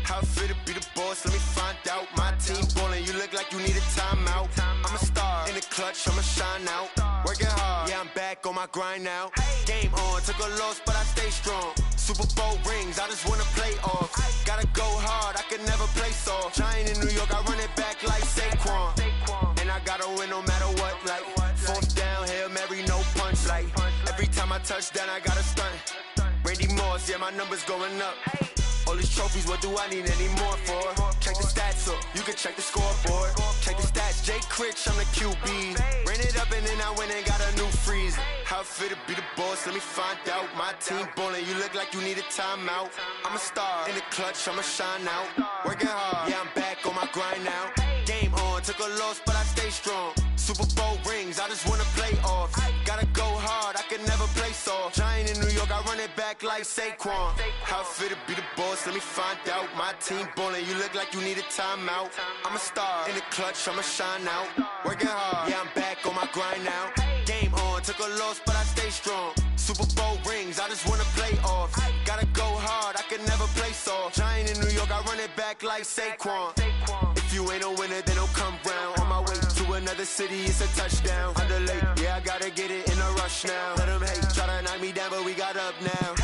How it feel to be the boss? Let me find out. My team ballin', you look like you need a timeout. I'm a star in the clutch, I'ma shine out. Working hard, yeah, I'm back on my grind now. Game on, took a loss, but I stay strong. Super Bowl rings, I just wanna play off. Gotta go hard, I can never play soft. Giant in New York, I run it back like Saquon. And I gotta win no matter what, like fourth down, Hail Mary, no punch. Like every time I touch down, I gotta stunt. Randy Moss, yeah, my numbers going up. All these trophies, what do I need any more for? Check the stats up, you can check the scoreboard. Check the stats, Jay Critch, I'm the QB. Ran it up and then I went and got a new freeze. How it feel to be the boss, let me find out. My team ballin', you look like you need a timeout. I'm a star in the clutch, I'ma shine out. Working hard, yeah, I'm back on my grind now. Game on, took a loss, but I stay strong. Super Bowl rings, I just wanna play off. Gotta go hard, I can never play soft. Giant in New York, I run it back like Saquon. How it feel to be the boss, let me find out. My team ballin', you look like you need a timeout. I'm a star in the clutch, I'ma shine out. Working hard, yeah, I'm back on my grind now. Game on, took a loss, but I stay strong. Super Bowl rings, I just wanna play off. Gotta go hard, I can never play soft. Giant in New York, I run it back like Saquon. If you ain't a winner, then don't come round. On my way to another city, it's a touchdown. Underlay, yeah, I gotta get it in a rush now. Let them hate, try to knock me down, but we got up now.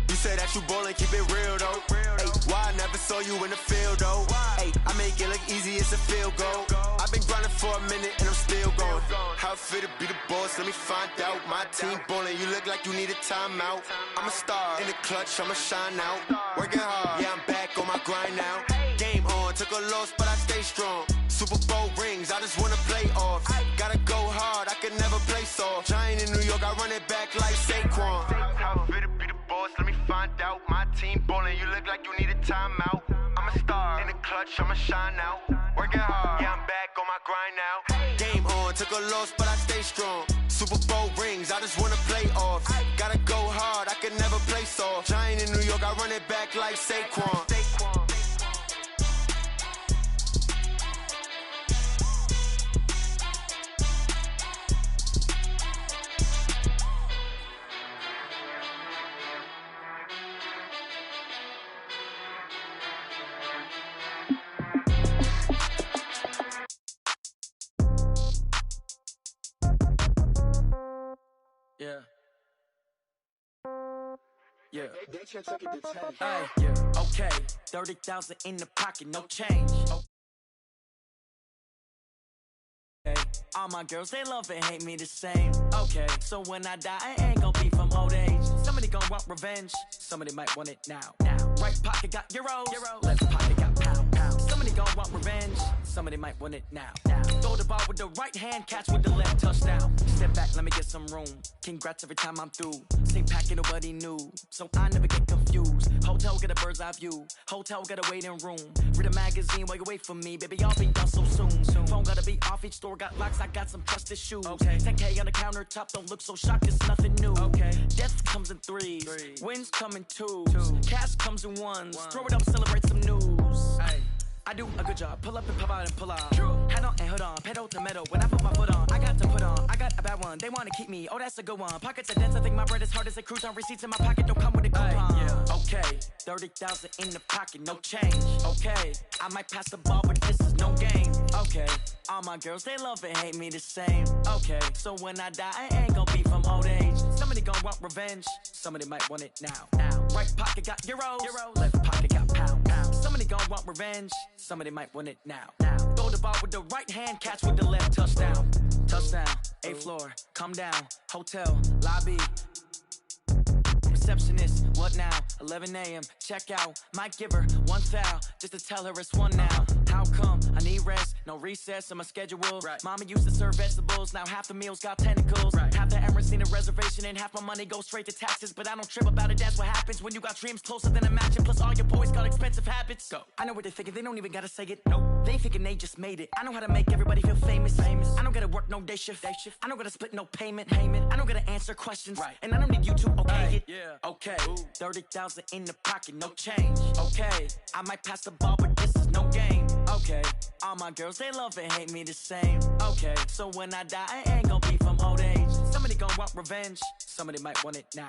You say that you ballin', keep it real though. Hey, why I never saw you in the field though? Hey, I make it look easy, it's a field goal. I've been grinding for a minute and I'm still going. How it feel to be the boss, let me find out. My team ballin', you look like you need a timeout. I'm a star in the clutch, I'ma shine out. Working hard, yeah, I'm back on my grind now. Game on, took a loss, but I stay strong. Super Bowl rings, I just wanna play off. Gotta go hard, I can never play soft. Giant in New York, I run it back like Saquon. How it feel to be the boss, let me find out. My team ballin', you look like you need a timeout. I'm a star in the clutch, I'ma shine out. Working hard, yeah, I'm back on my grind now. Game on, took a loss, but I stay strong. Super Bowl rings, I just wanna play off. Gotta go hard, I can never play soft. Giant in New York, I run it back like Saquon. Yeah. Yeah. Hey, yeah. Okay. 30,000 in the pocket, no change. Okay. All my girls, they love and hate me the same. Okay. So when I die, I ain't gon' be from old age. Somebody gon' want revenge. Somebody might want it now. Right pocket got euros. Left pocket got pound. Somebody gon' want revenge. Somebody might want it now. Throw the ball with the right hand, catch with the left, touchdown. Step back, let me get some room. Congrats every time I'm through. Same packet, nobody knew, so I never get confused. Hotel get a bird's eye view. Hotel got a waiting room. Read a magazine while you wait for me, baby. I'll be done so soon. Phone gotta be off. Each store got locks. I got some trusted shoes. 10K on the countertop. Don't look so shocked. It's nothing new. Death comes in threes. Wins come in twos. Cash comes in ones. Throw it up, celebrate some news. I do a good job, pull up and pop out and pull out. True. Head on and hood on, pedal to metal. When I put my foot on, I got to put on. I got a bad one, they wanna keep me. Oh, that's a good one. Pockets are dense, I think my bread is hard as a cruise on. Receipts in my pocket don't come with a coupon. Yeah. Okay, 30,000 in the pocket, no change. Okay, I might pass the ball, but this is no game. Okay, all my girls, they love and hate me the same. Okay, so when I die, I ain't gon' be from old age. Somebody gon' want revenge. Somebody might want it now. Right pocket got euros. Left pocket got pound. Somebody gon' want revenge. Somebody might want it now. Throw the ball with the right hand, catch with the left, touchdown. Touchdown, 8th floor, come down, hotel, lobby. Receptionist, what now? 11 a.m. check out. Might give her one foul just to tell her it's one now. How come? I need rest, no recess in my schedule. Mama used to serve vegetables, now half the meals got tentacles. Half the Emirates need a reservation and half my money goes straight to taxes. But I don't trip about it, that's what happens when you got dreams closer than a match. And plus all your boys got expensive habits. Go. I know what they're thinking, they don't even gotta say it. Nope. They thinking they just made it. I know how to make everybody feel famous. I don't gotta work no day shift. I don't gotta split no payment. I don't gotta answer questions. And I don't need you to okay it. Okay, 30,000 in the pocket, no change. Okay, I might pass the ball, but this is no game. Okay, all my girls, they love and hate me the same. Okay, so when I die, I ain't gon' be from old age. Somebody gon' want revenge. Somebody might want it now.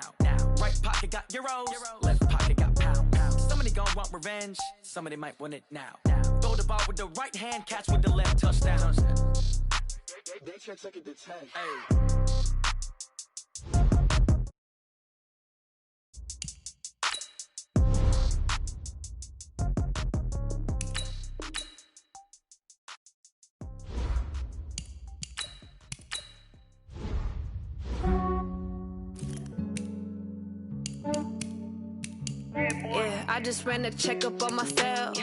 Right pocket got euros. Left pocket got pound. Somebody gon' want want revenge, somebody might want it now. Throw the ball with the right hand, catch with the left, touchdown. They check second to 10. Hey. Yeah, I just ran a checkup on myself.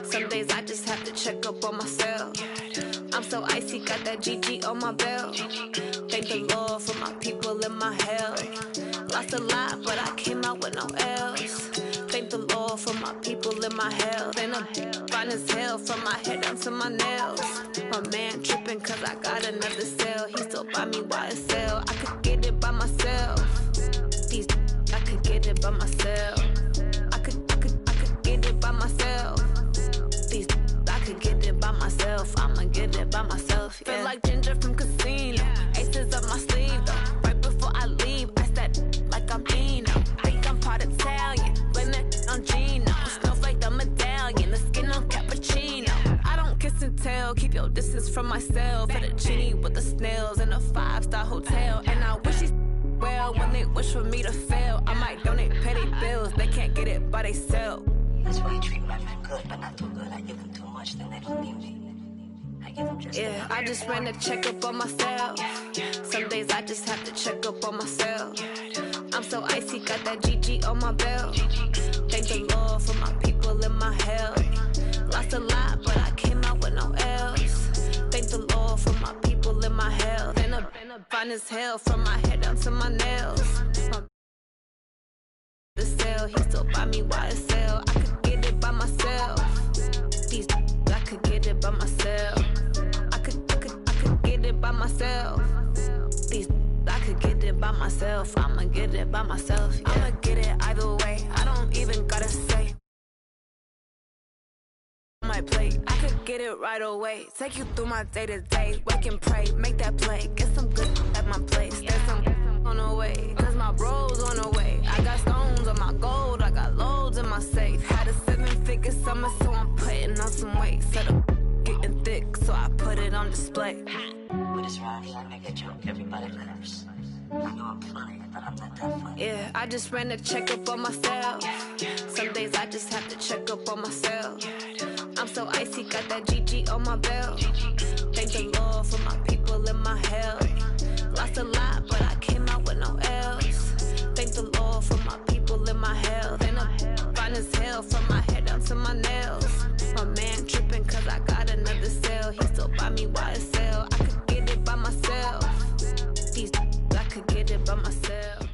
Some days I just have to check up on myself. I'm so icy, got that GG on my belt. Thank the Lord for my people in my health. Lost a lot, but I came out with no L's. Thank the Lord for my people in my health. And I'm fine as hell from my head down to my nails. My man tripping cause I got another cell. He still buy me YSL. I could get it by myself. These I could get it by myself. I could get it by myself. These I could get it by myself. I'ma get it by myself. Yeah. Feel like Ginger from Casino. Aces up my sleeve though. Right before I leave, I said like I'm Dino. Think I'm part Italian. Blame it on Gino. Snowflake the medallion. The skin on cappuccino. I don't kiss and tell. Keep your distance from myself. For the genie with the snails in a 5-star hotel. And I wish he's well when they wish for me to fail. I might donate petty bills. They can't get it by they sell. That's why you treat my men good, but not too good. I give them too much, then they don't need me. I give them just yeah, I just ran a checkup on myself. Some days I just have to check up on myself. I'm so icy, got that GG on my belt. Thank the Lord for my people in my health. Lost a lot, but I came out with no L's. Thank the Lord for my people in my health. And I'm fine as hell from my head down to my nails. The cell, he still buy me YSL. I could get it by myself. These I could get it by myself. I could get it by myself. These I could get it by myself. I'ma get it by myself. Yeah. I'ma get it either way. I don't even gotta say. My plate, I could get it right away. Take you through my day to day. Wake and pray, make that play. Get some good at my place. There's some on the way, cause my bro's on the way. I got stones on my gold, I got loads in my safe. Had a 7-figure summer, so I'm putting on some weight. Set up getting thick, so I put it on display. With this round here, I make a joke, everybody laughs. I know I'm funny, but I'm not that funny. Yeah, I just ran a checkup on myself. Some days I just have to check up on myself. I'm so icy, got that GG on my belt. Thank the Lord for my people in my health. Lost a lot, but I came out with no L's. Thank the Lord for my people in my health. And I'm fine as hell from my head down to my nails. My man tripping cause I got another cell. He still buy me YSL. I could get it by myself. These I could get it by myself.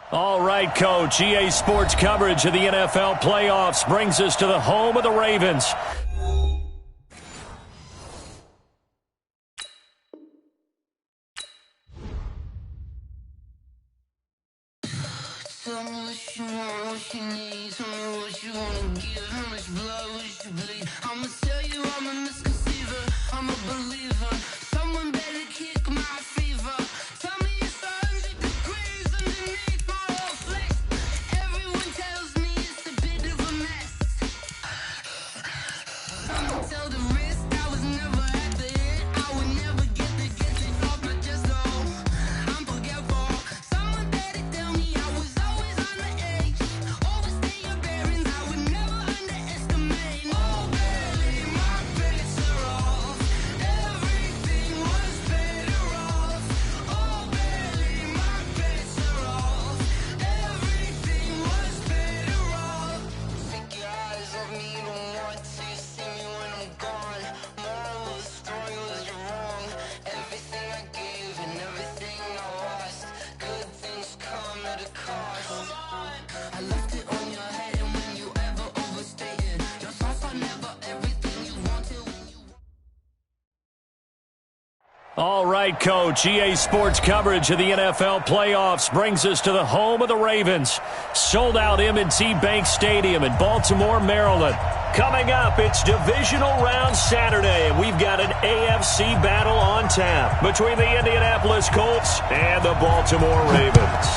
All right, Coach. EA Sports coverage of the NFL playoffs brings us to the home of the Ravens. Tell me what you want, what you need. Tell me what you wanna give. How much blood would you bleed? I'ma tell you I'm a misconceiver. I'm a believer. Someone better kick my fever. Tell me it's 100 degrees underneath my whole flesh. Everyone tells me it's a bit of a mess. I'ma tell the risk I was never at the end. I would never get it off my chest though. I'm forgetful. Someone better tell me I was always on the edge. Overstay your bearings, I would never underestimate. Oh baby, my bets are off. All right, Coach. EA Sports coverage of the NFL playoffs brings us to the home of the Ravens. Sold out M&T Bank Stadium in Baltimore, Maryland. Coming up, it's divisional round Saturday, and we've got an AFC battle on tap between the Indianapolis Colts and the Baltimore Ravens.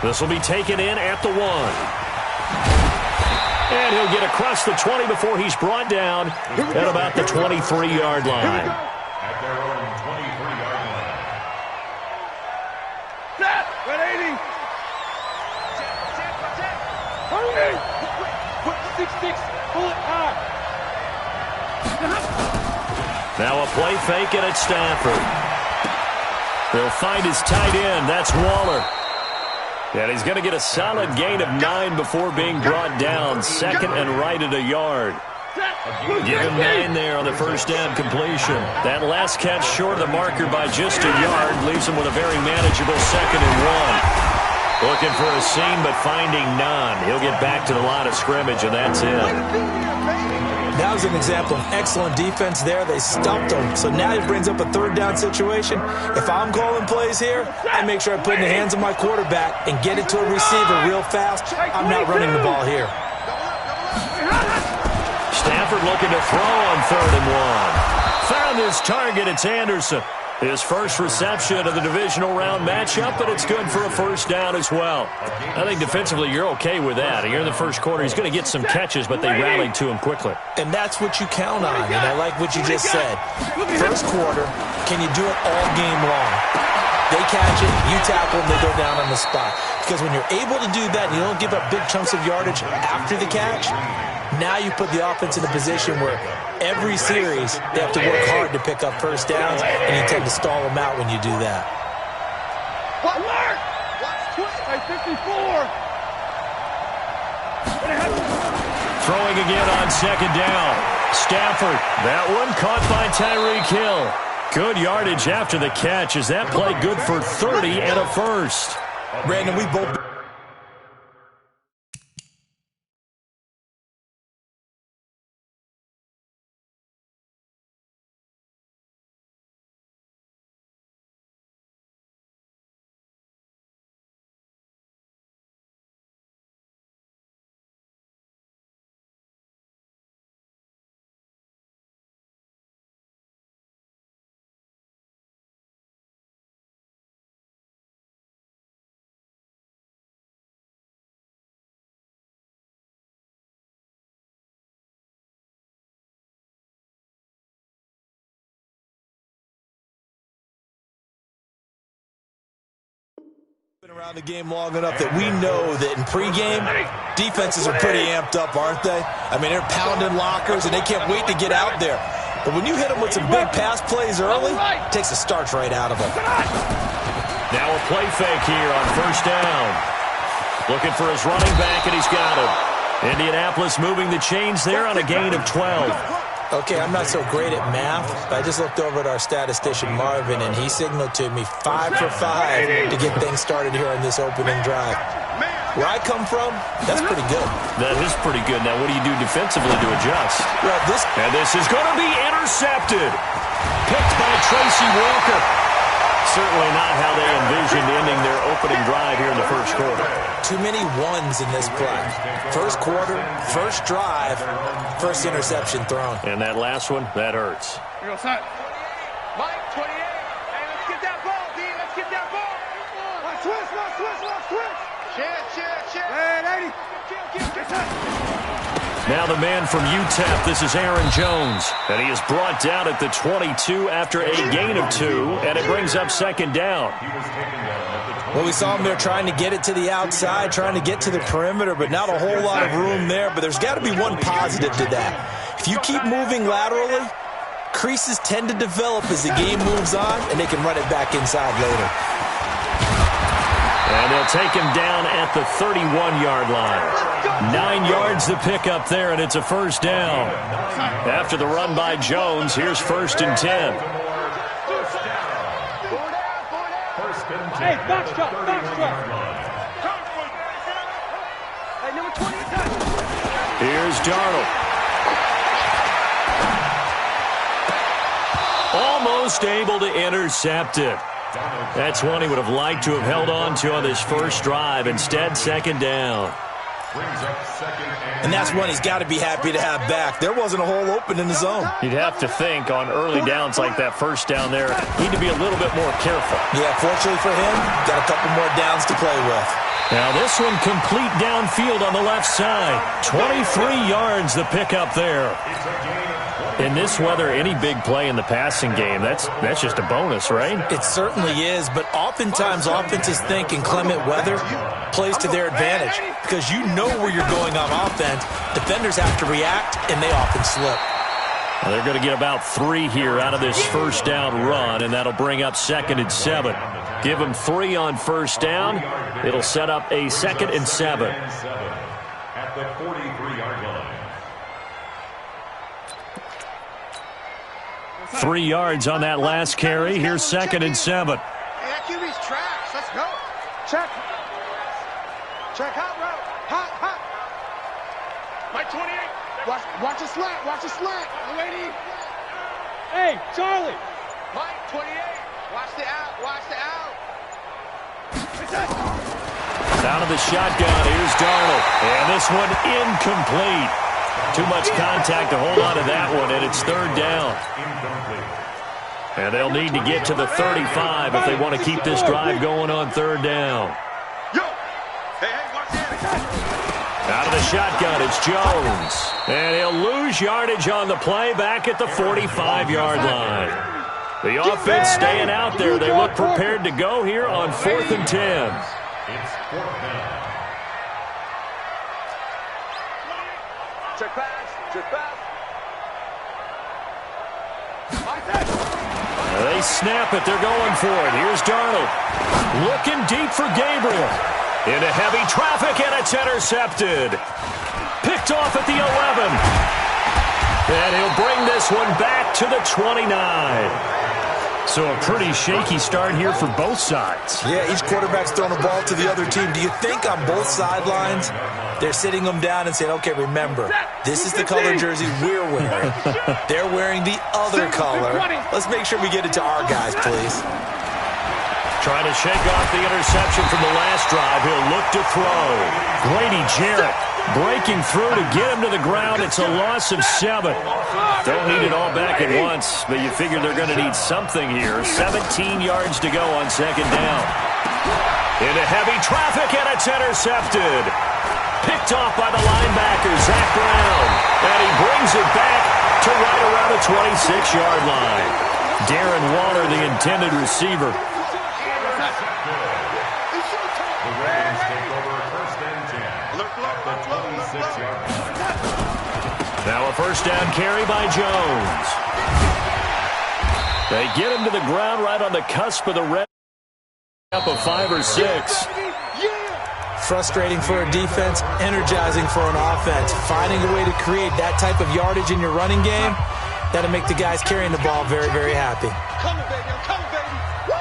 This will be taken in at the 1. And he'll get across the 20 before he's brought down at about the 23-yard line. At their own 23-yard line. Set! 180! Hurry! Put 6-6, pull it high. Now a play fake, and it's Stafford. They'll find his tight end. That's Waller. And he's going to get a solid gain of 9 before being brought down. Second and right at a yard. Give him 9 there on the first down completion. That last catch short of the marker by just a yard leaves him with a very manageable 2nd and 1. Looking for a seam, but finding none. He'll get back to the line of scrimmage, and that's it. That was an example of excellent defense there. They stopped him. So now he brings up a 3rd down situation. If I'm calling plays here, I make sure I put it in the hands of my quarterback and get it to a receiver real fast. I'm not running the ball here. Stafford looking to throw on 3rd and 1. Found his target. It's Anderson. His first reception of the divisional round matchup, but it's good for a first down as well. I think defensively you're okay with that. Here in the first quarter, he's going to get some catches, but they rallied to him quickly. And that's what you count on, and I like what you just said. First quarter, can you do it all game long? They catch it, you tackle them, they go down on the spot. Because when you're able to do that, and you don't give up big chunks of yardage after the catch, now you put the offense in a position where every series they have to work hard to pick up first downs, and you tend to stall them out when you do that. What mark? Hey, 54. Throwing again on 2nd down. Stafford. That one caught by Tyreek Hill. Good yardage after the catch. Is that play good for 30 and a first? Brandon, we both... around the game long enough that we know that in pregame, defenses are pretty amped up, aren't they? I mean, they're pounding lockers, and they can't wait to get out there. But when you hit them with some big pass plays early, it takes the starch right out of them. Now a play fake here on first down. Looking for his running back, and he's got him. Indianapolis moving the chains there on a gain of 12. Okay, I'm not so great at math, but I just looked over at our statistician, Marvin, and he signaled to me 5 for 5 to get things started here on this opening drive. Where I come from, that's pretty good. That is pretty good. Now, what do you do defensively to adjust? Well, this is going to be intercepted. Picked by Tracy Walker. Certainly not how they envisioned ending their opening drive here in the first quarter. Too many ones in this play. First quarter, first drive, first interception thrown. And that last one, that hurts. Here we go, son. Mike, 28. Hey, let's get that ball, D. Let's get that ball. Let's switch. Shit. Hey, 80. Now the man from UTEP, this is Aaron Jones. And he is brought down at the 22 after a gain of 2, and it brings up 2nd down. Well, we saw him there trying to get it to the outside, trying to get to the perimeter, but not a whole lot of room there. But there's got to be one positive to that. If you keep moving laterally, creases tend to develop as the game moves on, and they can run it back inside later. And they'll take him down at the 31-yard line. 9 yards to pick up there, and it's a first down. After the run by Jones, here's 1st and 10. Hey, box drop. Hey, number 20. Here's Darnold. almost able to intercept it. That's one he would have liked to have held on to on this first drive. Instead, second down. And that's one he's got to be happy to have back. There wasn't a hole open in the zone. You'd have to think on early downs like that first down there, need to be a little bit more careful. Yeah, fortunately for him, got a couple more downs to play with. Now this one complete downfield on the left side. 23 yards the pickup there. In this weather, any big play in the passing game, that's just a bonus, right? It certainly is, but oftentimes offenses think in clement weather plays to their advantage because you know where you're going on offense. Defenders have to react, and they often slip. Well, they're going to get about 3 here out of this first down run, and that'll bring up 2nd and 7. Give them 3 on first down. It'll set up a 2nd and 7. At the 43-yard line. 3 yards on that last carry. Here's 2nd and 7. Hey, that QB's tracks. Let's go. Check. Check hot route. Hot. Mike 28. Watch a slant. Watch a slant. Lady. Hey, Charlie. Mike 28. Watch the out. Watch the out. Out of the shotgun. Here's Darnold. And this one incomplete. Too much contact to hold on to that one, and it's 3rd down. And they'll need to get to the 35 if they want to keep this drive going on 3rd down. Out of the shotgun, it's Jones. And he'll lose yardage on the play back at the 45-yard line. The offense staying out there. They look prepared to go here on 4th and 10. It's 4th down. Check pass. Check pass. They snap it. They're going for it. Here's Darnold. Looking deep for Gabriel. Into heavy traffic, and it's intercepted. Picked off at the 11. And he'll bring this one back to the 29. So a pretty shaky start here for both sides. Yeah, each quarterback's throwing the ball to the other team. Do you think on both sidelines they're sitting them down and saying, okay, remember, this is the color jersey we're wearing. They're wearing the other color. Let's make sure we get it to our guys, please. Trying to shake off the interception from the last drive. He'll look to throw. Grady Jarrett breaking through to get him to the ground. It's a loss of 7. Don't need it all back at once, but you figure they're going to need something here. 17 yards to go on 2nd down. Into heavy traffic, and it's intercepted. Picked off by the linebacker, Zach Brown. And he brings it back to right around the 26-yard line. Darren Waller, the intended receiver. Now a first down carry by Jones. They get him to the ground right on the cusp of the red up of 5 or 6. Frustrating for a defense, energizing for an offense. Finding a way to create that type of yardage in your running game, that'll make the guys carrying the ball very, very happy. Coming, baby. I'm coming, baby. Woo!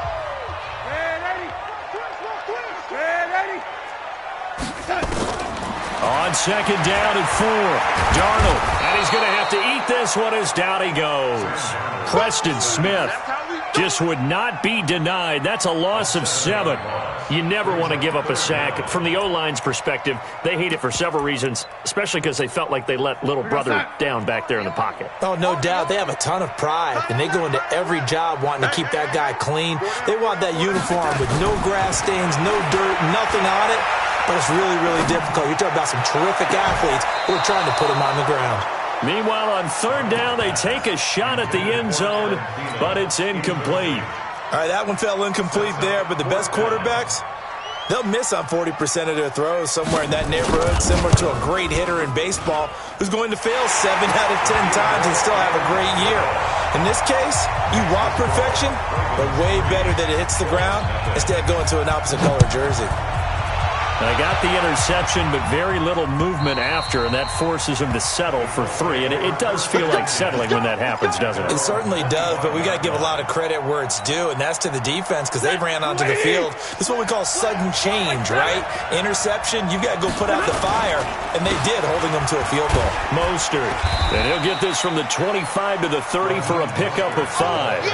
On 2nd down and 4, Darnold, and he's going to have to eat this one as down he goes. Preston Smith just would not be denied. That's a loss of 7. You never want to give up a sack. From the O-line's perspective, they hate it for several reasons, especially because they felt like they let little brother down back there in the pocket. Oh, no doubt. They have a ton of pride, and they go into every job wanting to keep that guy clean. They want that uniform with no grass stains, no dirt, nothing on it. But it's really, really difficult. You're talking about some terrific athletes who are trying to put him on the ground. Meanwhile, on 3rd down, they take a shot at the end zone, but it's incomplete. All right, that one fell incomplete there, but the best quarterbacks, they'll miss on 40% of their throws somewhere in that neighborhood, similar to a great hitter in baseball who's going to fail 7 out of 10 times and still have a great year. In this case, you want perfection, but way better that it hits the ground instead of going to an opposite color jersey. They got the interception, but very little movement after, and that forces him to settle for 3. And it does feel like settling when that happens, doesn't it? It certainly does, but we got to give a lot of credit where it's due, and that's to the defense because they ran onto the field. This is what we call sudden change, right? Interception, you got to go put out the fire, and they did, holding them to a field goal. Mostert, and he'll get this from the 25 to the 30 for a pickup of 5.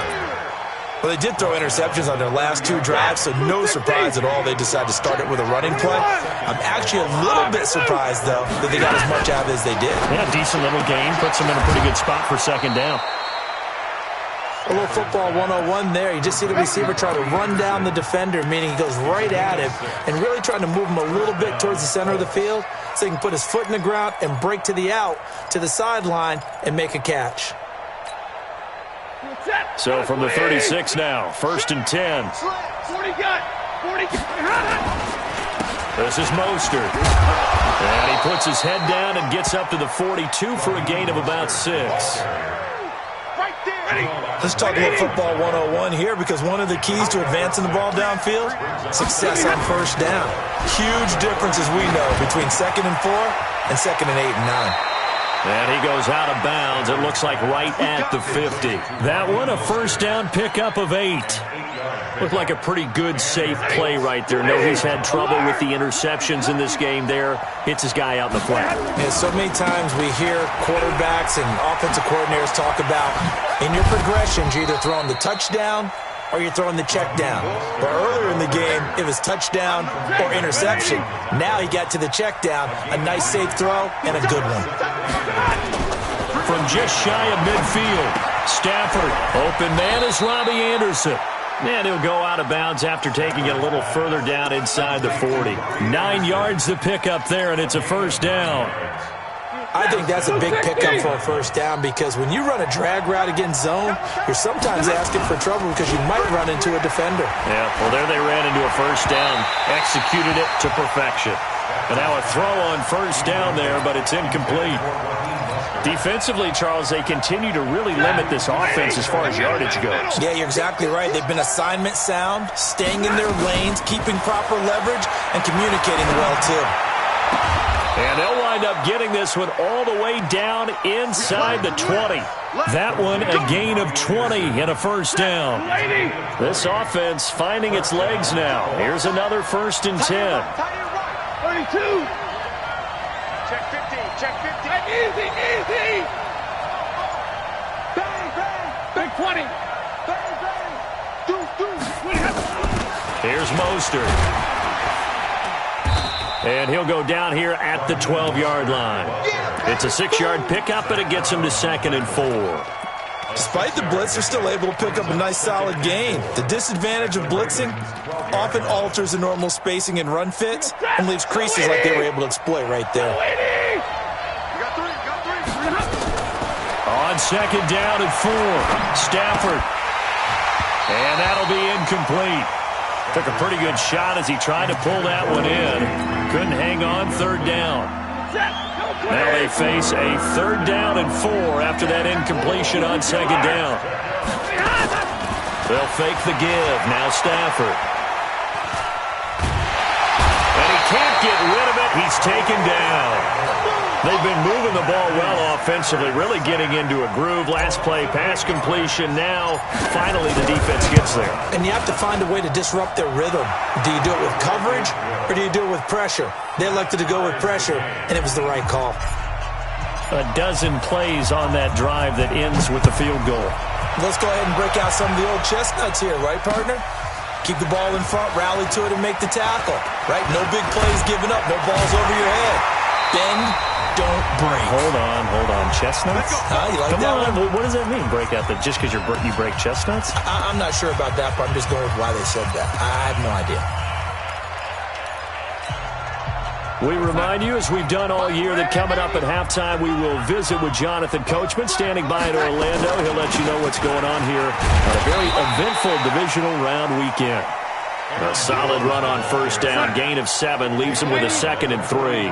Well, they did throw interceptions on their last 2 drives, so no surprise at all they decided to start it with a running play. I'm actually a little bit surprised, though, that they got as much out of it as they did. Yeah, decent little game. Puts them in a pretty good spot for second down. A little football 101 there. You just see the receiver try to run down the defender, meaning he goes right at him and really trying to move him a little bit towards the center of the field so he can put his foot in the ground and break to the out, to the sideline, and make a catch. So from the 36 now, 1st and 10. 40 got. This is Mostert. And he puts his head down and gets up to the 42 for a gain of about 6. Let's talk about football 101 here, because one of the keys to advancing the ball downfield, success on first down. Huge difference, as we know, between 2nd and 4 and 2nd and 8 and 9. And he goes out of bounds. It looks like right at the 50. That one, a first down pickup of 8. Looked like a pretty good, safe play right there. No, he's had trouble with the interceptions in this game there. Hits his guy out in the flat. And so many times we hear quarterbacks and offensive coordinators talk about, in your progressions, you're either throwing the touchdown or you're throwing the check down. But earlier in the game, it was touchdown or interception. Now he got to the check down, a nice safe throw, and a good one. From just shy of midfield, Stafford. Open man is Robbie Anderson. And he'll go out of bounds after taking it a little further down inside the 40. 9 yards to pick up there, and it's a first down. I think that's a big pickup for a first down, because when you run a drag route against zone, you're sometimes asking for trouble because you might run into a defender. Yeah, well, there they ran into a first down, executed it to perfection. And now a throw on first down there, but it's incomplete. Defensively, Charles, they continue to really limit this offense as far as yardage goes. Yeah, you're exactly right. They've been assignment sound, staying in their lanes, keeping proper leverage, and communicating well, too. And they'll wind up getting this one all the way down inside the 20. That one a gain of 20 and a first down. This offense finding its legs now. Here's another 1st and 10. 32. Check 50. Check 50. Easy. Bang, bang. Big 20. Bang, bang. Do. Here's Mostert. And he'll go down here at the 12-yard line. It's a 6-yard pickup, and it gets him to 2nd and 4. Despite the blitz, they're still able to pick up a nice, solid gain. The disadvantage of blitzing often alters the normal spacing and run fits and leaves creases like they were able to exploit right there. On 2nd down and 4, Stafford. And that'll be incomplete. Took a pretty good shot as he tried to pull that one in. Couldn't hang on, 3rd down. Now they face a 3rd down and 4 after that incompletion on 2nd down. They'll fake the give. Now Stafford. And he can't get rid of it. He's taken down. They've been moving the ball well offensively, really getting into a groove. Last play, pass completion. Now, finally, the defense gets there. And you have to find a way to disrupt their rhythm. Do you do it with coverage, or do you do it with pressure? They elected to go with pressure, and it was the right call. A dozen plays on that drive that ends with the field goal. Let's go ahead and break out some of the old chestnuts here, right, partner? Keep the ball in front, rally to it, and make the tackle, right? No big plays given up, no balls over your head. Bend, don't break. Hold on. Chestnuts? You like Come that on. one? What does that mean, break out? Just because you break chestnuts? I'm not sure about that, but I'm just going with why they said that. I have no idea. We remind you, as we've done all year, that coming up at halftime, we will visit with Jonathan Coachman, standing by in Orlando. He'll let you know what's going on here on a very eventful divisional round weekend. A solid run on first down, gain of 7, leaves him with a 2nd and 3.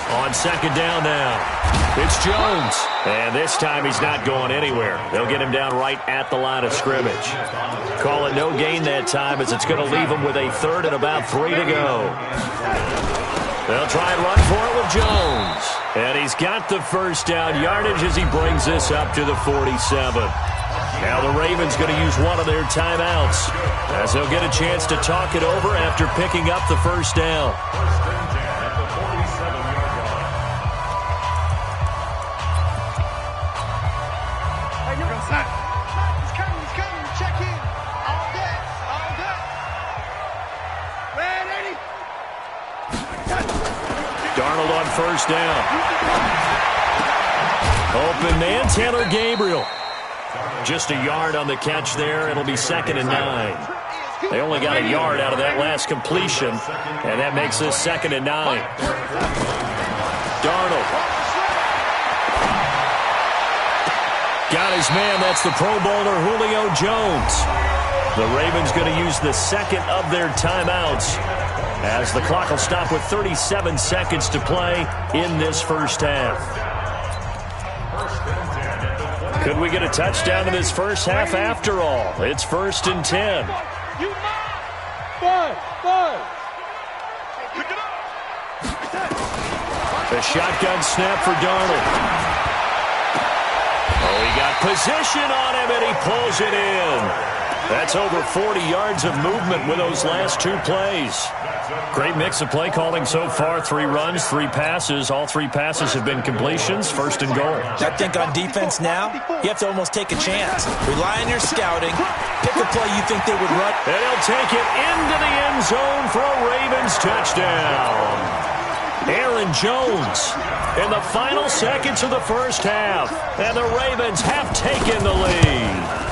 On 2nd down now, it's Jones. And this time he's not going anywhere. They'll get him down right at the line of scrimmage. Call it no gain that time, as it's going to leave him with a 3rd and about 3 to go. They'll try and run for it with Jones. And he's got the first down yardage as he brings this up to the 47. Now the Ravens going to use one of their timeouts, as they'll get a chance to talk it over after picking up the first down. He's coming. Check in. All good. Ready? Darnold on first down. Open man, Taylor Gabriel. Just a yard on the catch there. It'll be 2nd and 9. They only got a yard out of that last completion, and that makes this 2nd and 9. Darnold. Got his man. That's the Pro Bowler Julio Jones. The Ravens going to use the second of their timeouts as the clock will stop with 37 seconds to play in this first half. Could we get a touchdown in this first half after all? It's 1st and 10. The shotgun snap for Darnold. Oh, he got position on him, and he pulls it in. That's over 40 yards of movement with those last 2 plays. Great mix of play calling so far. 3 runs, 3 passes. All 3 passes have been completions. 1st and goal. I think on defense now, you have to almost take a chance. Rely on your scouting. Pick a play you think they would run. And he'll take it into the end zone for a Ravens touchdown. Aaron Jones in the final seconds of the first half. And the Ravens have taken the lead.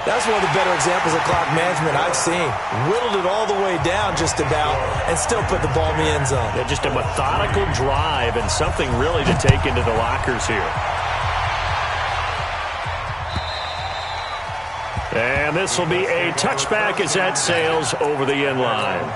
That's one of the better examples of clock management I've seen. Whittled it all the way down just about and still put the ball in the end zone. Yeah, just a methodical drive and something really to take into the lockers here. And this will be a touchback as that sails over the end line.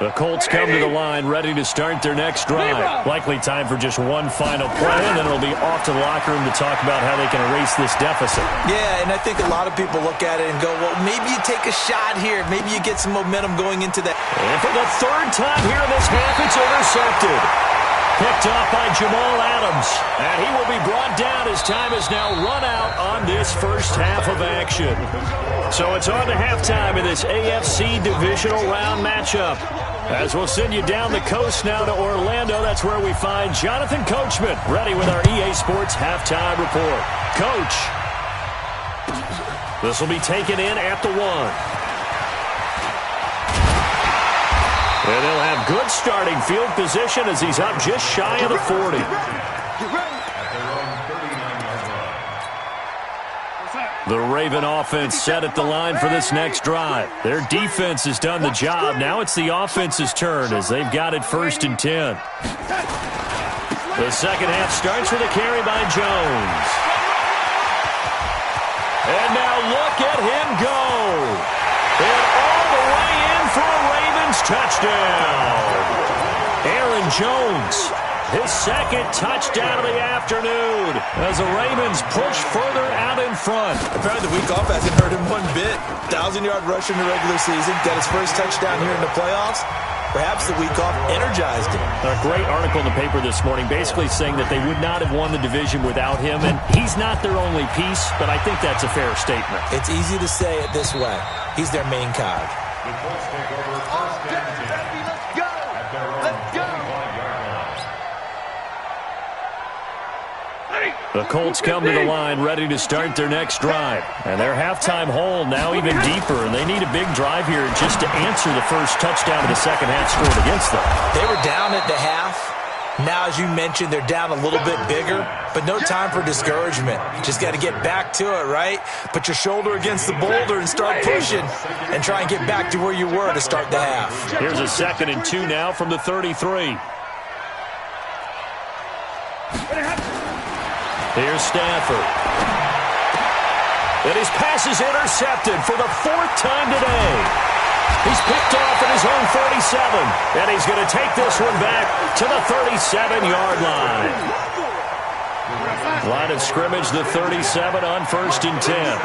The Colts come to the line ready to start their next drive. Likely time for just one final play, and then it'll be off to the locker room to talk about how they can erase this deficit. Yeah, and I think a lot of people look at it and go, well, maybe you take a shot here. Maybe you get some momentum going into that. And for the 3rd time here in this half, it's intercepted. Picked off by Jamal Adams. And he will be brought down as time is now run out on this first half of action. So it's on to halftime in this AFC Divisional Round matchup. As we'll send you down the coast now to Orlando, that's where we find Jonathan Coachman, ready with our EA Sports Halftime Report. Coach, this will be taken in at the 1. And he'll have good starting field position as he's up just shy of the 40. The Raven offense set at the line for this next drive. Their defense has done the job. Now it's the offense's turn as they've got it 1st and 10. The second half starts with a carry by Jones. And now look at him go. And all the way in for a Ravens touchdown. Aaron Jones, his 2nd touchdown of the afternoon as the Ravens push further out in front. Apparently the week off hasn't hurt him one bit. 1,000-yard rush in the regular season. Got his first touchdown here in the playoffs. Perhaps the week off energized him. A great article in the paper this morning basically saying that they would not have won the division without him. And he's not their only piece, but I think that's a fair statement. It's easy to say it this way. He's their main cog. The Colts take over 1st and 10 at their own 25-yard line. The Colts come to the line ready to start their next drive. And their halftime hole now even deeper. And they need a big drive here just to answer the first touchdown of the second half scored against them. They were down at the half. Now, as you mentioned, they're down a little bit bigger, but no time for discouragement. You just got to get back to it, right? Put your shoulder against the boulder and start pushing and try and get back to where you were to start the half. Here's a 2nd and 2 now from the 33. Here's Stafford. And his pass is intercepted for the 4th time today. He's picked off at his own 47, and he's going to take this one back to the 37-yard line. Line of scrimmage, the 37 on 1st and 10. That's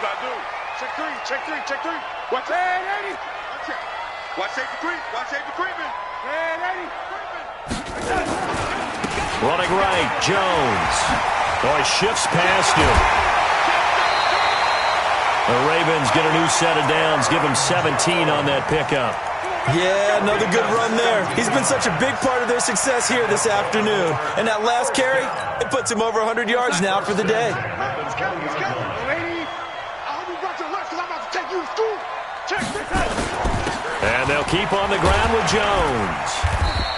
what I do. Check three. Watch it, 80. Watch safety three, man. 80. Running right, Jones. Oh, he shifts past him. The Ravens get a new set of downs, give him 17 on that pickup. Yeah, another good run there. He's been such a big part of their success here this afternoon. And that last carry, it puts him over 100 yards now for the day. Let's go. Lady, I hope you brought your lunch because I'm about to take you to school. Check this out. And they'll keep on the ground with Jones.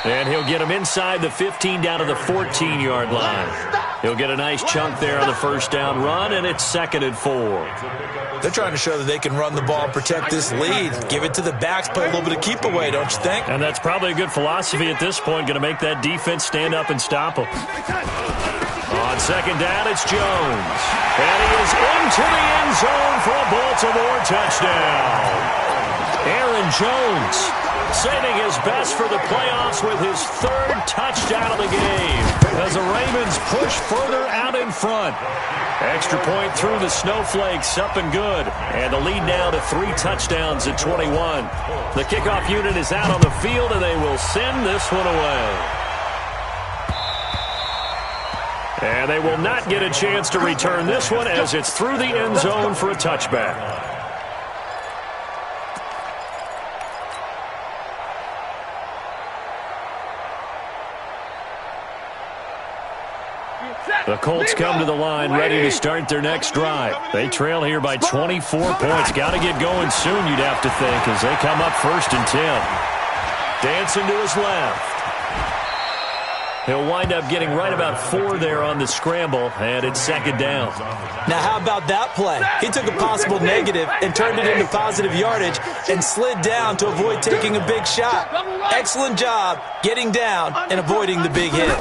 And he'll get him inside the 15 down to the 14-yard line. He'll get a nice chunk there on the first down run, and it's 2nd and 4. They're trying to show that they can run the ball and protect this lead. Give it to the backs, play a little bit of keep away, don't you think? And that's probably a good philosophy at this point, going to make that defense stand up and stop them. On 2nd down, it's Jones. And he is into the end zone for a Baltimore touchdown. Aaron Jones saving his best for the playoffs with his 3rd touchdown of the game as the Ravens push further out in front. Extra point through the snowflakes, up and good. And the lead now to 3 touchdowns at 21. The kickoff unit is out on the field, and they will send this one away. And they will not get a chance to return this one as it's through the end zone for a touchback. The Colts come to the line ready to start their next drive. They trail here by 24 points. Got to get going soon, you'd have to think, as they come up 1st and 10. Dancing to his left. He'll wind up getting right about 4 there on the scramble, and it's 2nd down. Now, how about that play? He took a possible negative and turned it into positive yardage and slid down to avoid taking a big shot. Excellent job getting down and avoiding the big hit.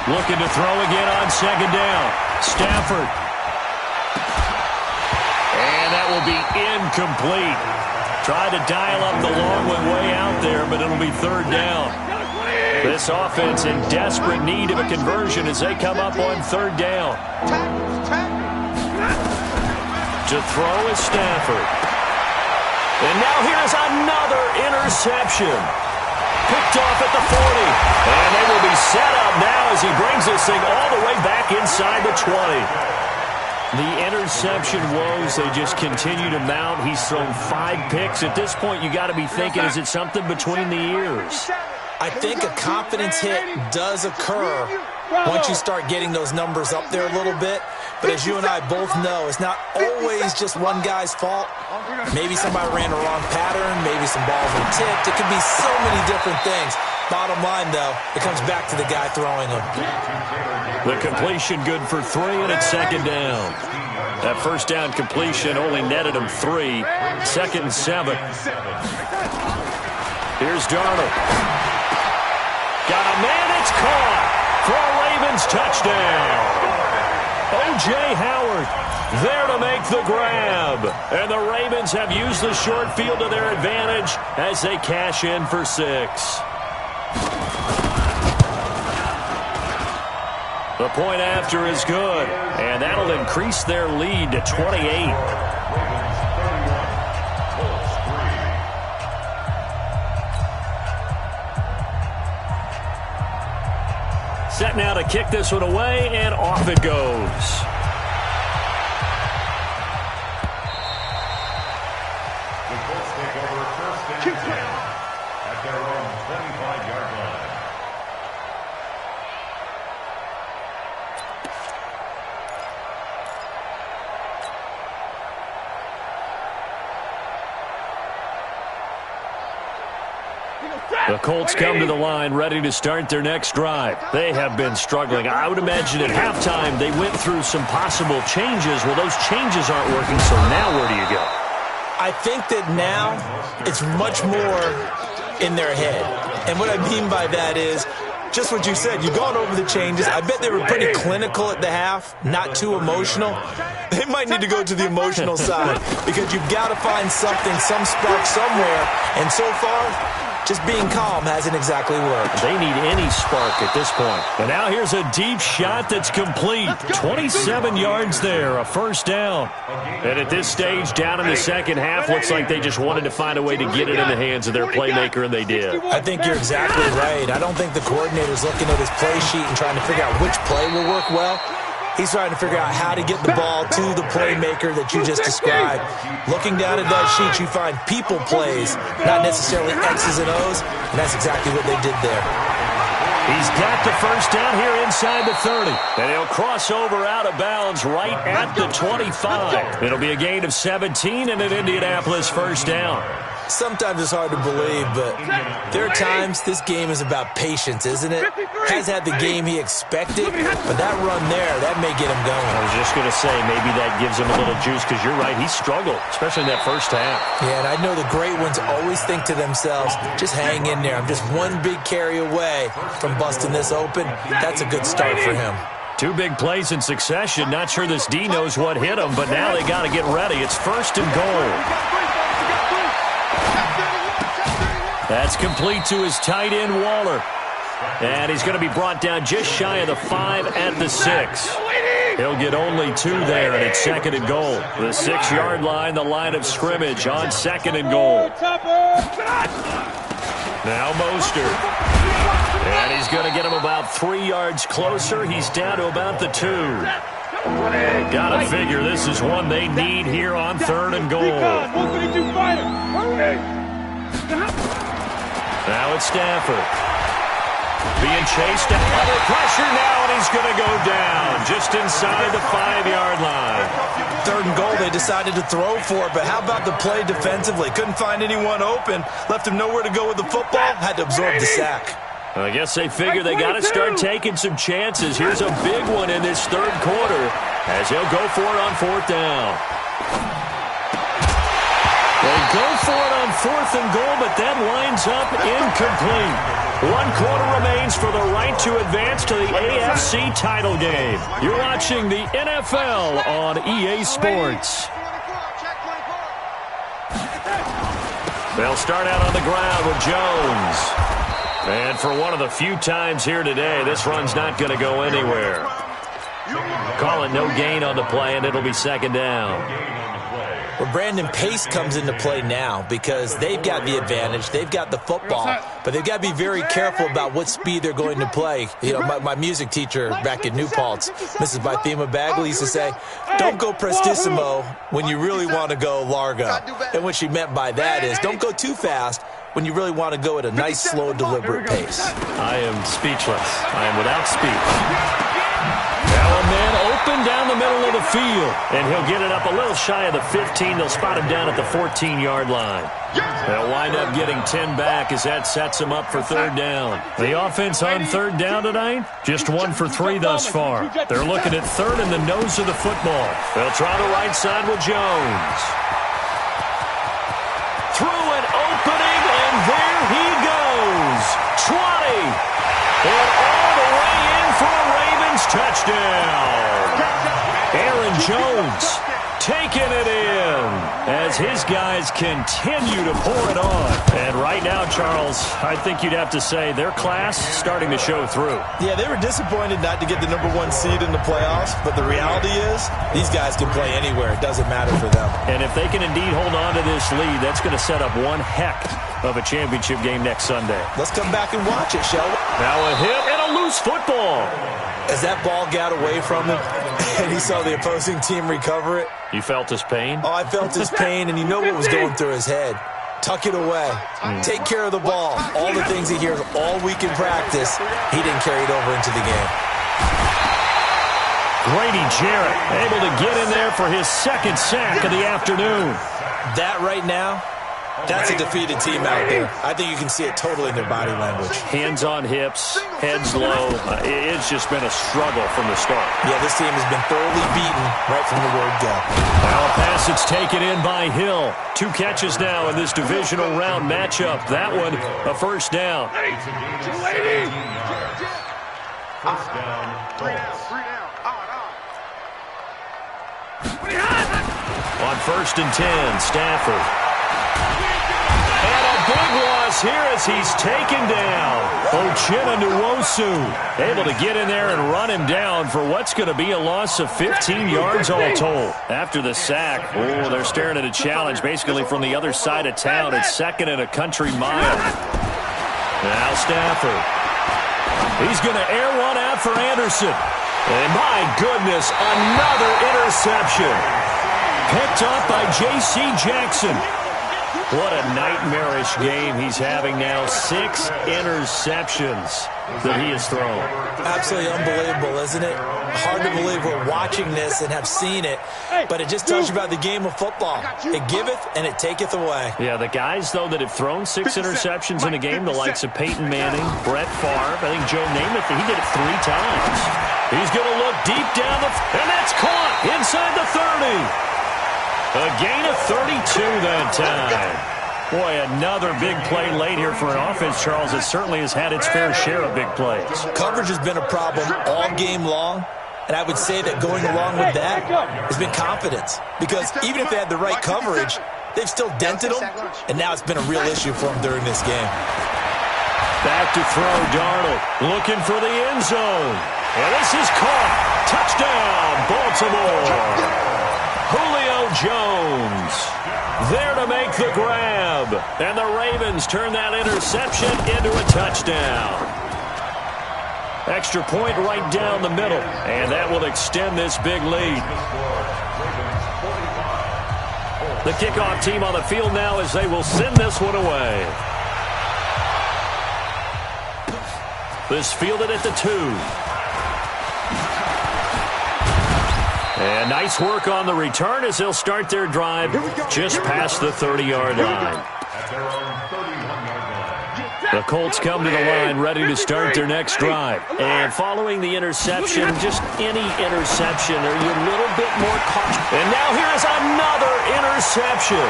Looking to throw again on 2nd down. Stafford. And that will be incomplete. Tried to dial up the long one way out there, but it'll be 3rd down. This offense in desperate need of a conversion as they come up on 3rd down. To throw is Stafford. And now here's another interception. Picked off at the 40. And they will be set up now as he brings this thing all the way back inside the 20. The interception woes, they just continue to mount. He's thrown 5 picks. At this point, you got to be thinking, is it something between the ears? I think a confidence hit does occur once you start getting those numbers up there a little bit. But as you and I both know, it's not always just one guy's fault. Maybe somebody ran a wrong pattern. Maybe some balls were tipped. It could be so many different things. Bottom line, though, it comes back to the guy throwing them. The completion good for 3, and it's 2nd down. That first down completion only netted him 3. 2nd and 7. Here's Darnold. Got a man, it's caught for a Ravens touchdown. O.J. Howard there to make the grab. And the Ravens have used the short field to their advantage as they cash in for 6. The point after is good, and that'll increase their lead to 28. Set now to kick this one away, and off it goes. The Colts take over 1st and 10 at their own 25-yard line. The Colts come to the line ready to start their next drive. They have been struggling. I would imagine at halftime they went through some possible changes. Well, those changes aren't working, so now where do you go? I think that now it's much more in their head. And what I mean by that is just what you said. You've gone over the changes. I bet they were pretty clinical at the half, not too emotional. They might need to go to the emotional side because you've got to find something, some spark somewhere. And so far, just being calm hasn't exactly worked. They need any spark at this point. And now here's a deep shot that's complete. 27 yards there, a 1st down. And at this stage, down in the second half, looks like they just wanted to find a way to get it in the hands of their playmaker, and they did. I think you're exactly right. I don't think the coordinator's looking at his play sheet and trying to figure out which play will work well. He's trying to figure out how to get the ball to the playmaker that you just described. Looking down at that sheet, you find people plays, not necessarily X's and O's, and that's exactly what they did there. He's got the first down here inside the 30. And he'll cross over out of bounds right at the 25. It'll be a gain of 17 and an Indianapolis first down. Sometimes it's hard to believe, but there are times this game is about patience, isn't it? Has had the game he expected, but that run there, that may get him going. I was just going to say, maybe that gives him a little juice, because you're right, he struggled, especially in that first half. Yeah, and I know the great ones always think to themselves, just hang in there. I'm just one big carry away from busting this open. That's a good start for him. 2 big plays in succession. Not sure this D knows what hit him, but now they got to get ready. It's first and goal. That's complete to his tight end, Waller. And he's going to be brought down just shy of the 5 at the 6. He'll get only 2 there, and it's second and goal. The 6-yard line, the line of scrimmage on second and goal. Now Mostert. And he's going to get him about 3 yards closer. He's down to about the 2. Gotta figure this is one they need here on third and goal. Now it's Stafford. Being chased under pressure now, and he's going to go down just inside the 5-yard line. Third and goal, they decided to throw for it, but how about the play defensively? Couldn't find anyone open, left him nowhere to go with the football, had to absorb the sack. I guess they figure they got to start taking some chances. Here's a big one in this third quarter as he'll go for it on 4th down. They go for it on 4th and goal, but that winds up incomplete. 1 quarter remains for the right to advance to the AFC title game. You're watching the NFL on EA Sports. They'll start out on the ground with Jones. And for one of the few times here today, this run's not going to go anywhere. Call it no gain on the play, and it'll be second down. Well, Brandon, pace comes into play now because they've got the advantage. They've got the football, but they've got to be very careful about what speed they're going to play. You know, my music teacher back in New Paltz, Mrs. Bythema Bagley, used to say, don't go prestissimo when you really want to go largo. And what she meant by that is don't go too fast when you really want to go at a nice, slow, deliberate pace. I am speechless. I am without speech. Now a man open down the middle of the field, and he'll get it up a little shy of the 15. They'll spot him down at the 14-yard line. They'll wind up getting 10 back as that sets him up for third down. The offense on third down tonight, just 1 for 3 thus far. They're looking at third in the nose of the football. They'll try the right side with Jones. Through an opening, and there he goes. 20. And all the way in for a Ravens touchdown. Aaron Jones taking it in as his guys continue to pour it on. And right now, Charles, I think you'd have to say their class starting to show through. Yeah, they were disappointed not to get the #1 seed in the playoffs, but the reality is these guys can play anywhere. It doesn't matter for them. And if they can indeed hold on to this lead, that's going to set up one heck of a championship game next Sunday. Let's come back and watch it, shall we? Now a hit and a loose football. As that ball got away from him and he saw the opposing team recover it. You felt his pain? Oh, I felt his pain, and you know what was going through his head. Tuck it away. Take care of the ball. All the things he hears all week in practice, he didn't carry it over into the game. Grady Jarrett able to get in there for his second sack of the afternoon. That right now, that's a defeated team out there. I think you can see it totally in their body language. Hands on hips, heads low. It's just been a struggle from the start. Yeah, this team has been thoroughly beaten right from the word go. Now a pass that's taken in by Hill. 2 catches now in this divisional round matchup. That one, a first down. First down. 3 down. On 1st and 10, Stafford. And a big loss here as he's taken down. Uchenna Nwosu able to get in there and run him down for what's going to be a loss of 15 yards all told. After the sack, they're staring at a challenge basically from the other side of town. It's 2nd and a country mile. Now Stafford. He's going to air one out for Anderson. And my goodness, another interception. Picked up by J.C. Jackson. What a nightmarish game he's having now. 6 interceptions that he has thrown. Absolutely unbelievable, isn't it? Hard to believe we're watching this and have seen it, but it just tells you about the game of football. It giveth and it taketh away. Yeah, the guys, though, that have thrown 6 interceptions in a game, the likes of Peyton Manning, Brett Favre, I think Joe Namath, he did it 3 times. He's going to look deep down and that's caught inside the 30. A gain of 32 that time. Boy, another big play late here for an offense, Charles. It certainly has had its fair share of big plays. Coverage has been a problem all game long, and I would say that going along with that has been confidence. Because even if they had the right coverage, they've still dented them, and now it's been a real issue for them during this game. Back to throw, Darnold looking for the end zone. And this is caught. Touchdown, Baltimore. Julio Jones there to make the grab. And the Ravens turn that interception into a touchdown. Extra point right down the middle. And that will extend this big lead. The kickoff team on the field now as they will send this one away. This fielded at the 2. And nice work on the return as they'll start their drive just past the 30-yard line. The Colts come to the line ready to start their next drive. And following the interception, just any interception, are you a little bit more cautious? And now here is another interception.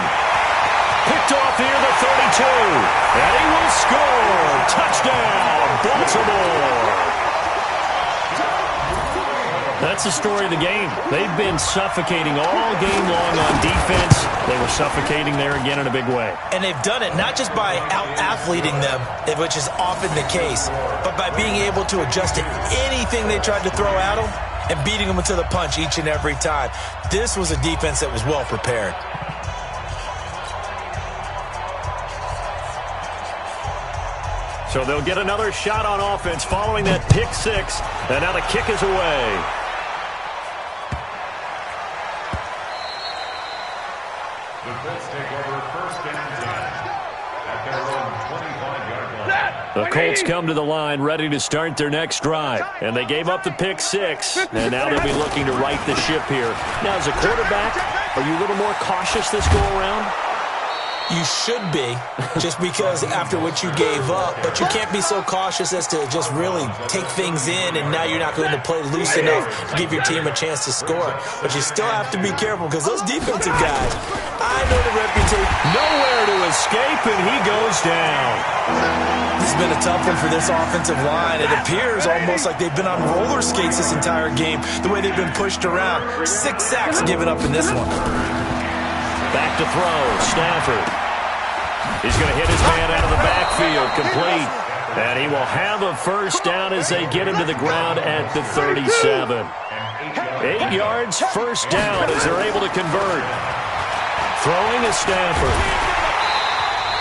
Picked off near the 32. And he will score. Touchdown, Baltimore. That's the story of the game. They've been suffocating all game long on defense. They were suffocating there again in a big way. And they've done it not just by out-athleting them, which is often the case, but by being able to adjust to anything they tried to throw at them and beating them to the punch each and every time. This was a defense that was well prepared. So they'll get another shot on offense following that pick 6. And now the kick is away. The Colts take over first and 10 at their own 25-yard line. The Colts come to the line ready to start their next drive. And they gave up the pick 6. And now they'll be looking to right the ship here. Now, as a quarterback, are you a little more cautious this go around? You should be, just because after what you gave up, but you can't be so cautious as to just really take things in, and now you're not going to play loose enough to give your team a chance to score. But you still have to be careful, because those defensive guys, I know the reputation. Nowhere to escape, and he goes down. This has been a tough one for this offensive line. It appears almost like they've been on roller skates this entire game, the way they've been pushed around. 6 sacks given up in this one. Back to throw, Stafford. He's going to hit his man out of the backfield, complete. And he will have a first down as they get him to the ground at the 37. 8 yards, first down as they're able to convert. Throwing is Stafford.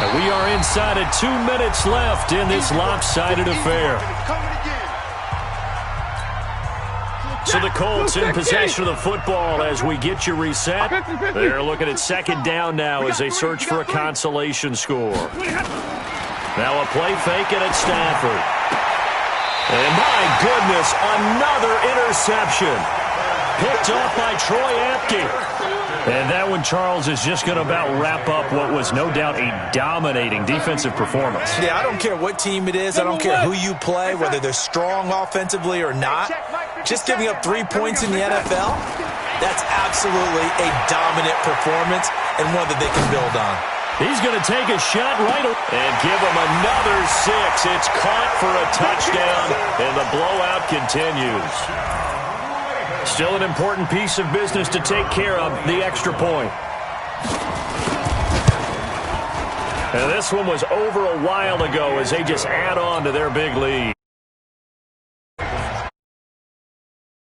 And we are inside of 2 minutes left in this lopsided affair. So the Colts in possession of the football as we get you reset. They're looking at second down now as they search for a consolation score. Now a play fake and it's Stafford. And my goodness, another interception. Picked off by Troy Apke. And that one, Charles, is just going to about wrap up what was no doubt a dominating defensive performance. Yeah, I don't care what team it is. I don't care who you play, whether they're strong offensively or not. Just giving up 3 points in the NFL, that's absolutely a dominant performance and one that they can build on. He's going to take a shot right and give him another 6. It's caught for a touchdown, and the blowout continues. Still an important piece of business to take care of, the extra point. And this one was over a while ago as they just add on to their big lead.